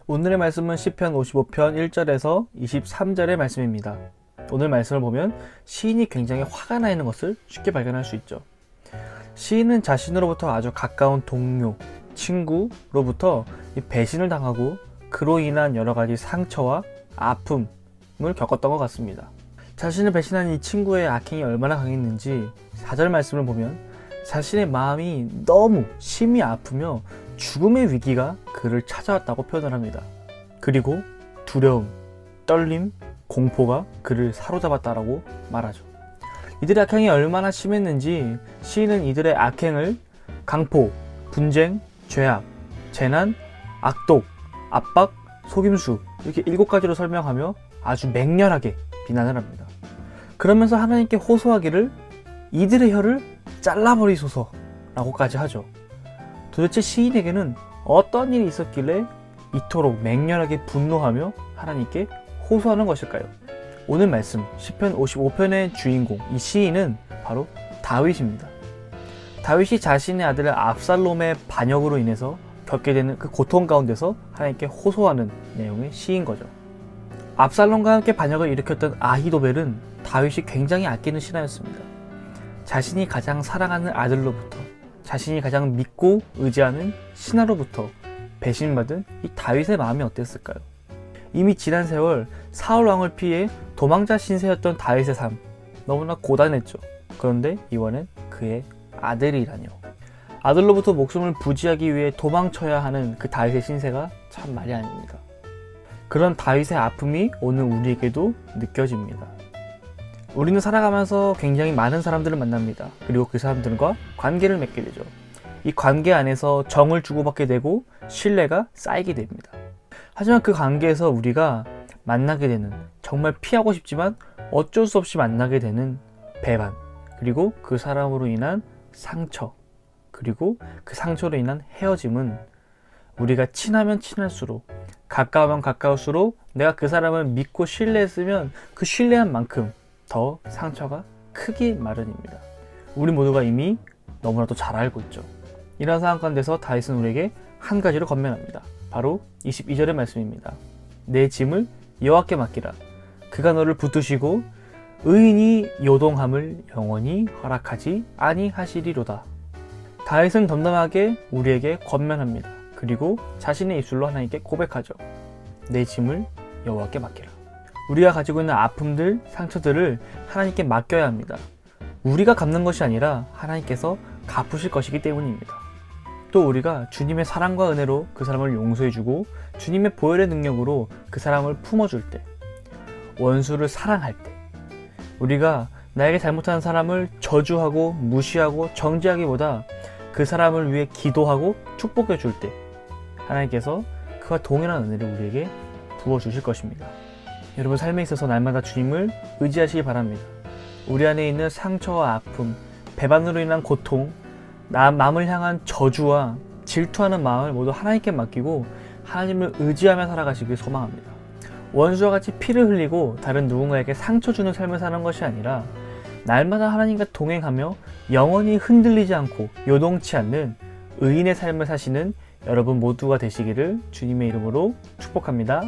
오늘의 말씀은 시편 55편 1절에서 23절의 말씀입니다. 오늘 말씀을 보면 시인이 굉장히 화가 나 있는 것을 쉽게 발견할 수 있죠. 시인은 자신으로부터 아주 가까운 동료, 친구로부터 배신을 당하고 그로 인한 여러 가지 상처와 아픔을 겪었던 것 같습니다. 자신을 배신한 이 친구의 악행이 얼마나 강했는지 4절 말씀을 보면 자신의 마음이 너무 심히 아프며 죽음의 위기가 그를 찾아왔다고 표현을 합니다. 그리고 두려움, 떨림, 공포가 그를 사로잡았다라고 말하죠. 이들의 악행이 얼마나 심했는지 시인은 이들의 악행을 강포, 분쟁, 죄악, 재난, 악독, 압박, 속임수 이렇게 7가지로 설명하며 아주 맹렬하게 비난을 합니다. 그러면서 하나님께 호소하기를 이들의 혀를 잘라버리소서 라고까지 하죠. 도대체 시인에게는 어떤 일이 있었길래 이토록 맹렬하게 분노하며 하나님께 호소하는 것일까요? 오늘 말씀 시편 55편의 주인공 이 시인은 바로 다윗입니다. 다윗이 자신의 아들 압살롬의 반역으로 인해서 겪게 되는 그 고통 가운데서 하나님께 호소하는 내용의 시인 거죠. 압살롬과 함께 반역을 일으켰던 아히도벨은 다윗이 굉장히 아끼는 신하였습니다. 자신이 가장 사랑하는 아들로부터 자신이 가장 믿고 의지하는 신하로부터 배신받은 이 다윗의 마음이 어땠을까요? 이미 지난 세월 사울 왕을 피해 도망자 신세였던 다윗의 삶 너무나 고단했죠. 그런데 이번엔 그의 아들이라뇨. 아들로부터 목숨을 부지하기 위해 도망쳐야 하는 그 다윗의 신세가 참 말이 아닙니다. 그런 다윗의 아픔이 오늘 우리에게도 느껴집니다. 우리는 살아가면서 굉장히 많은 사람들을 만납니다. 그리고 그 사람들과 관계를 맺게 되죠. 이 관계 안에서 정을 주고받게 되고 신뢰가 쌓이게 됩니다. 하지만 그 관계에서 우리가 만나게 되는 정말 피하고 싶지만 어쩔 수 없이 만나게 되는 배반, 그리고 그 사람으로 인한 상처, 그리고 그 상처로 인한 헤어짐은 우리가 친하면 친할수록 가까우면 가까울수록 내가 그 사람을 믿고 신뢰했으면 그 신뢰한 만큼 더 상처가 크기 마련입니다. 우리 모두가 이미 너무나도 잘 알고 있죠. 이런 상황 가운데서 다윗은 우리에게 한 가지로 권면합니다. 바로 22절의 말씀입니다. 내 짐을 여호와께 맡기라. 그가 너를 붙드시고 의인이 요동함을 영원히 허락하지 아니하시리로다. 다윗은 덤덤하게 우리에게 권면합니다. 그리고 자신의 입술로 하나님께 고백하죠. 내 짐을 여호와께 맡기라. 우리가 가지고 있는 아픔들, 상처들을 하나님께 맡겨야 합니다. 우리가 갚는 것이 아니라 하나님께서 갚으실 것이기 때문입니다. 또 우리가 주님의 사랑과 은혜로 그 사람을 용서해주고 주님의 보혈의 능력으로 그 사람을 품어줄 때, 원수를 사랑할 때, 우리가 나에게 잘못한 사람을 저주하고 무시하고 정죄하기보다 그 사람을 위해 기도하고 축복해줄 때 하나님께서 그와 동일한 은혜를 우리에게 부어주실 것입니다. 여러분 삶에 있어서 날마다 주님을 의지하시기 바랍니다. 우리 안에 있는 상처와 아픔, 배반으로 인한 고통, 남을 향한 저주와 질투하는 마음을 모두 하나님께 맡기고 하나님을 의지하며 살아가시길 소망합니다. 원수와 같이 피를 흘리고 다른 누군가에게 상처 주는 삶을 사는 것이 아니라 날마다 하나님과 동행하며 영원히 흔들리지 않고 요동치 않는 의인의 삶을 사시는 여러분 모두가 되시기를 주님의 이름으로 축복합니다.